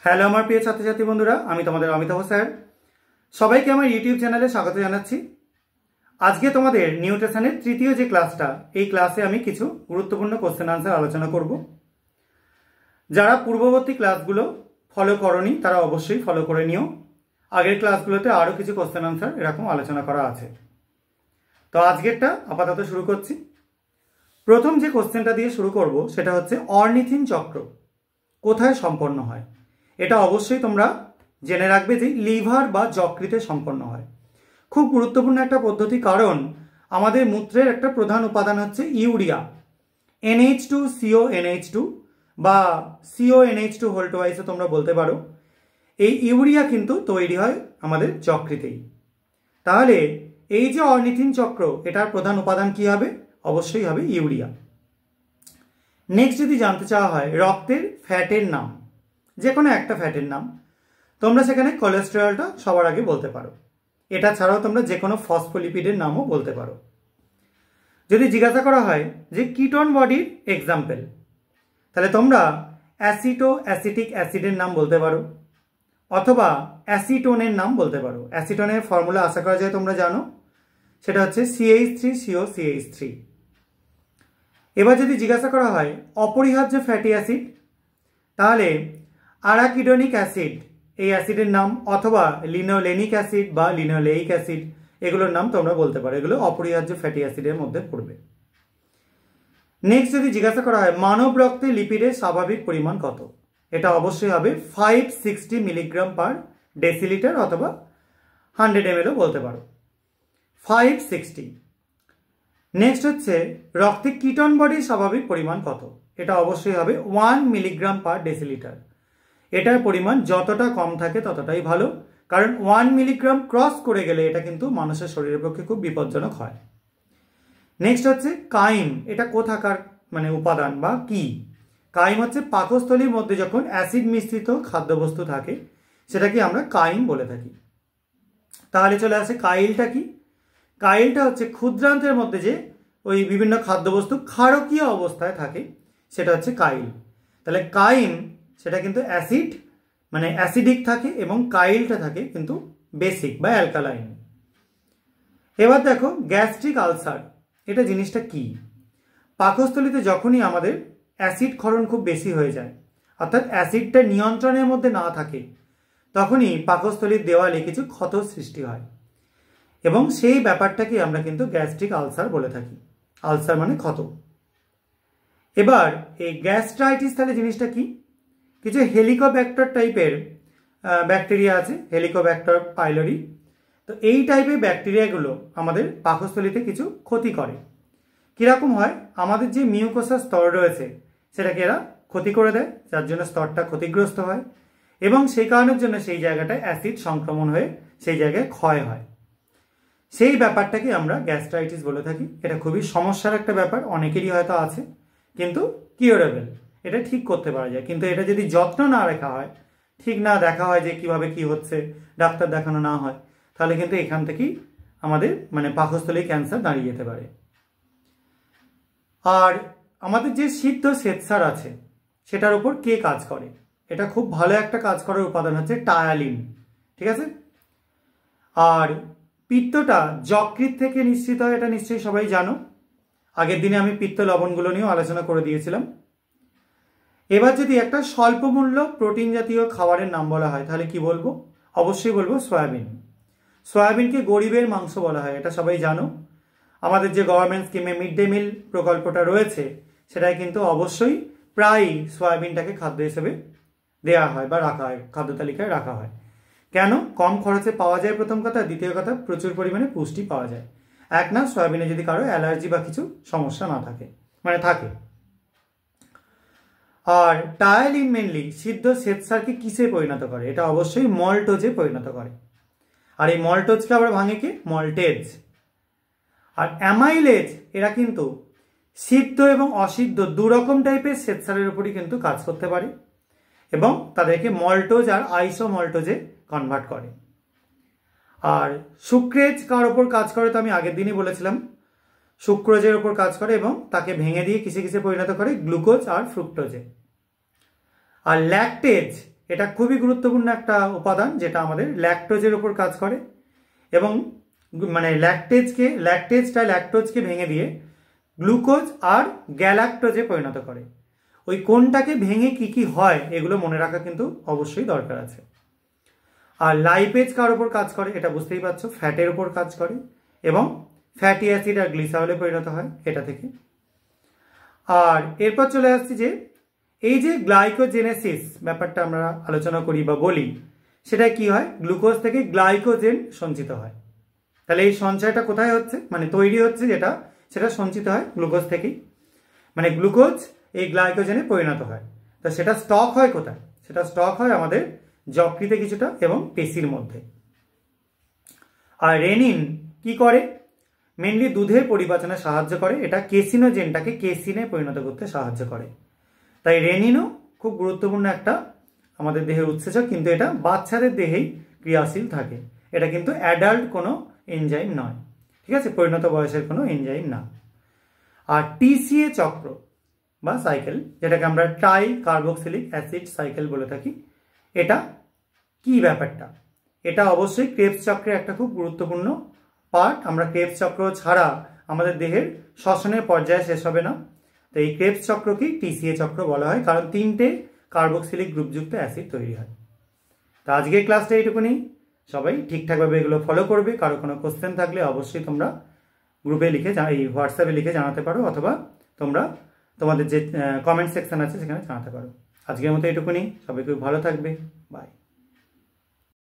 Hello আমার প্রিয় ছাত্রছাত্রী বন্ধুরা, আমি তোমাদের অমিতাভ স্যার। সবাইকে আমার ইউটিউব চ্যানেলে স্বাগত জানাচ্ছি। আজকে তোমাদের নিউট্রিশনের তৃতীয় যে ক্লাসটা, এই ক্লাসে আমি কিছু গুরুত্বপূর্ণ কোশ্চেন আনসার আলোচনা করব। যারা পূর্ববর্তী ক্লাসগুলো ফলো করনি তারা অবশ্যই ফলো করে নিও। আগের ক্লাসগুলোতে আরও কিছু কোশ্চেন আনসার এরকম আলোচনা করা আছে। তো আজকেরটা আপাতত শুরু করছি। প্রথম যে কোশ্চেনটা দিয়ে শুরু করব সেটা হচ্ছে অর্নিথিন চক্র কোথায় সম্পন্ন হয়। এটা অবশ্যই তোমরা জেনে রাখবে যে লিভার বা যকৃতে সম্পন্ন হয়। খুব গুরুত্বপূর্ণ একটা পদ্ধতি, কারণ আমাদের মূত্রের একটা প্রধান উপাদান হচ্ছে ইউরিয়া, NH2CONH2 বা CONH2 হোল টুয়াইসও তোমরা বলতে পারো। এই ইউরিয়া কিন্তু তৈরি হয় আমাদের যকৃতেই। তাহলে এই যে অর্নিথিন চক্র, এটার প্রধান উপাদান কি হবে? অবশ্যই হবে ইউরিয়া। নেক্সট যদি জানতে চাওয়া হয় রক্তের ফ্যাটের নাম, যে কোনো একটা ফ্যাটের নাম, তোমরা সেখানে কোলেস্টেরলটা সবার আগে বলতে পারো। এটা ছাড়াও তোমরা যে কোনো ফসফোলিপিডের নামও বলতে পারো। যদি জিজ্ঞাসা করা হয় যে কিটোন বডির এক্সাম্পল, তাহলে তোমরা অ্যাসিটো অ্যাসিটিক অ্যাসিডের নাম বলতে পারো, অথবা অ্যাসিটোনের নাম বলতে পারো। অ্যাসিটোনের ফর্মুলা আশা করা যায় তোমরা জানো, সেটা হচ্ছে CH3COCH3। এবার যদি জিজ্ঞাসা করা হয় অপরিহার্য ফ্যাটি অ্যাসিড, তাহলে আরাকিডোনিক অ্যাসিড এই অ্যাসিডের নাম, অথবা লিনোলেনিক অ্যাসিড বা লিনোলেইক অ্যাসিড, এগুলোর নাম তোমরা বলতে পারো। এগুলো অপরিহার্য ফ্যাটি অ্যাসিডের মধ্যে পড়বে। নেক্সট যদি জিজ্ঞাসা করা হয় মানব রক্তে লিপিডের স্বাভাবিক পরিমাণ কত, এটা অবশ্যই হবে 560 মিলিগ্রাম পার ডেসিলিটার, অথবা 100 ml বলতে পারো, 560। নেক্সট হচ্ছে রক্তে কিটোন বডির স্বাভাবিক পরিমাণ কত, এটা অবশ্যই হবে 1 মিলিগ্রাম পার ডেসিলিটার। এটার পরিমাণ যতটা কম থাকে ততটাই ভালো, কারণ 1 মিলিগ্রাম ক্রস করে গেলে এটা কিন্তু মানুষের শরীরের পক্ষে খুব বিপজ্জনক হয়। নেক্সট হচ্ছে কাইম, এটা কোথাকার উপাদান বা কি? কাইম হচ্ছে পাকস্থলীর মধ্যে যখন অ্যাসিড মিশ্রিত খাদ্যবস্তু থাকে সেটাকে আমরা কাইম বলে থাকি। তাহলে চলে আসে কাইলটা কি? কাইলটা হচ্ছে ক্ষুদ্রান্তের মধ্যে যে ওই বিভিন্ন খাদ্যবস্তু ক্ষারকীয় অবস্থায় থাকে, সেটা হচ্ছে কাইল। তাহলে কাইম সেটা কিন্তু অ্যাসিড অ্যাসিডিক থাকে, এবং কাইলটা থাকে কিন্তু বেসিক বা অ্যালকালাইন। এবার দেখো গ্যাস্ট্রিক আলসার, এটা জিনিসটা কি? পাকস্থলীতে যখনই আমাদের অ্যাসিড ক্ষরণ খুব বেশি হয়ে যায়, অর্থাৎ অ্যাসিডটা নিয়ন্ত্রণের মধ্যে না থাকে, তখনই পাকস্থলীর দেওয়ালে কিছু ক্ষত সৃষ্টি হয়, এবং সেই ব্যাপারটাকে আমরা কিন্তু গ্যাস্ট্রিক আলসার বলে থাকি। আলসার মানে ক্ষত। এবার এই গ্যাস্ট্রাইটিস, তাহলে জিনিসটা কি? কিছু হেলিকোব্যাক্টর টাইপের ব্যাকটেরিয়া আছে, হেলিকোব্যাক্টর পাইলোরি। তো এই টাইপের ব্যাকটেরিয়াগুলো আমাদের পাকস্থলীতে কিছু ক্ষতি করে। কীরকম হয়? আমাদের যে মিউকোসাস স্তর রয়েছে সেটাকে এরা ক্ষতি করে দেয়, যার জন্য স্তরটা ক্ষতিগ্রস্ত হয়, এবং সেই কারণের জন্য সেই জায়গাটায় অ্যাসিড সংক্রমণ হয়ে সেই জায়গায় ক্ষয় হয়। সেই ব্যাপারটাকে আমরা গ্যাস্ট্রাইটিস বলে থাকি। এটা খুবই সমস্যার একটা ব্যাপার, অনেকেরই হয়তো আছে, কিন্তু কিওরেবল, এটা ঠিক করতে পারা যায়। কিন্তু এটা যদি যত্ন না রাখা হয়, ঠিক না দেখা হয় যে কিভাবে কি হচ্ছে, ডাক্তার দেখানো না হয়, তাহলে কিন্তু এখান থেকেই আমাদের পাকস্থলী ক্যান্সার দাঁড়িয়ে যেতে পারে। আর আমাদের যে সিদ্ধ শ্বেতসার আছে সেটার উপর কে কাজ করে? এটা খুব ভালো একটা কাজ করার উপাদান হচ্ছে টায়ালিন, ঠিক আছে? আর পিত্তটা যকৃৎ থেকে নিঃসৃত হয়, এটা নিশ্চয়ই সবাই জানো। আগের দিনে আমি পিত্ত লবণগুলো নিয়েও আলোচনা করে দিয়েছিলাম। এবার যদি একটা স্বল্প মূল্য প্রোটিন জাতীয় খাবারের নাম বলা হয়, তাহলে কি বলবো? অবশ্যই বলবো সয়াবিন। সয়াবিনকে গরিবের মাংস বলা হয়, এটা সবাই জানো। আমাদের যে গভর্নমেন্ট স্কিমে মিড ডে মিল প্রকল্পটা রয়েছে, সেটাই কিন্তু অবশ্যই প্রায়ই সয়াবিনটাকে খাদ্য হিসেবে দেওয়া হয় বা রাখা হয়, খাদ্য তালিকায় রাখা হয়। কেন? কম খরচে পাওয়া যায় প্রথম কথা, দ্বিতীয় কথা প্রচুর পরিমাণে পুষ্টি পাওয়া যায়। এক না, সয়াবিনে যদি কারো অ্যালার্জি বা কিছু সমস্যা না থাকে, থাকে। আর টায়ালিন মেনলি সিদ্ধ শ্বেতসারকে কিসে পরিণত করে? এটা অবশ্যই মল্টোজে পরিণত করে। আর এই মল্টোজকে আবার ভাঙে কে? মল্টেজ। আর অ্যামাইলেজ, এরা কিন্তু সিদ্ধ এবং অসিদ্ধ দুরকম টাইপের শ্বেতসারের উপরই কিন্তু কাজ করতে পারে, এবং তাদেরকে মল্টোজ আর আইসোমল্টোজে কনভার্ট করে। আর সুক্রেজ কার ওপর কাজ করে? তো আমি আগের দিনই বলেছিলাম, সুক্রোজের ওপর কাজ করে, এবং তাকে ভেঙে দিয়ে কিসে কিসে পরিণত করে? গ্লুকোজ আর ফ্রুক্টোজে। আর ল্যাকটেজ, এটা খুবই গুরুত্বপূর্ণ একটা উপাদান যেটা আমাদের ল্যাকটোজের উপর কাজ করে এবং মানে ল্যাকটোজকে ভেঙে দিয়ে গ্লুকোজ আর গ্যালাক্টোজে পরিণত করে। ওই কোনটাকে ভেঙে কি কি হয় এগুলো মনে রাখা কিন্তু অবশ্যই দরকার আছে। আর লাইপেজ কার উপর কাজ করে এটা বুঝতেই পারছো, ফ্যাটের উপর কাজ করে এবং ফ্যাটি অ্যাসিড আর গ্লিসারলে পরিণত হয় এটা থেকে। আর এরপর চলে আসছি যে এই যে গ্লাইকোজেনেসিস ব্যাপারটা আমরা আলোচনা করি বা বলি, সেটা কি হয়, গ্লুকোজ থেকে গ্লাইকোজেন সঞ্চিত হয়। তাহলে এই সঞ্চয়টা কোথায় হচ্ছে, মানে তৈরি হচ্ছে যেটা, সেটা সঞ্চিত হয় গ্লুকোজ থেকেই, মানে গ্লুকোজ এই গ্লাইকোজেনে পরিণত হয়। তো সেটা স্টক হয় কোথায়, সেটা স্টক হয় আমাদের যকৃতে কিছুটা এবং পেশির মধ্যে। আর রেনিন কি করে, মেনলি দুধের পরিপাচনে সাহায্য করে, এটা কেসিনোজেনটাকে কেসিনে পরিণত করতে সাহায্য করে। তাই রেনিনও খুব গুরুত্বপূর্ণ একটা আমাদের দেহের উৎসেচক, কিন্তু এটা বাচ্চাদের দেহেই ক্রিয়াশীল থাকে, এটা কিন্তু অ্যাডাল্ট কোনো এনজাইম নয়, ঠিক আছে, পরিণত বয়সের কোনো এনজাইম না। আর টিসিএ চক্র বা সাইকেল, যেটাকে আমরা ট্রাই কার্বক্সিলিক অ্যাসিড সাইকেল বলে থাকি, এটা কি ব্যাপারটা, এটা অবশ্যই ক্রেবস চক্রের একটা খুব গুরুত্বপূর্ণ পার্ট। আমরা ক্রেবস চক্র ছাড়া আমাদের দেহের শ্বসনের পর্যায়ে শেষ হবে না। তো এই ক্রেবস চক্রকেই টিসিএ চক্র বলা হয়, কারণ 3টে কার্বক্সিলিক গ্রুপযুক্ত অ্যাসিড তৈরি হয়। তো আজকের ক্লাসটা এইটুকুনি, সবাই ঠিকঠাকভাবে এগুলো ফলো করবে। কারো কোনো কোশ্চেন থাকলে অবশ্যই তোমরা গ্রুপে লিখে, এই হোয়াটসঅ্যাপে লিখে জানাতে পারো, অথবা তোমরা তোমাদের যে কমেন্ট সেকশন আছে সেখানে জানাতে পারো। আজকের মতো এইটুকুনি, সবাই খুব ভালো থাকবে, বাই।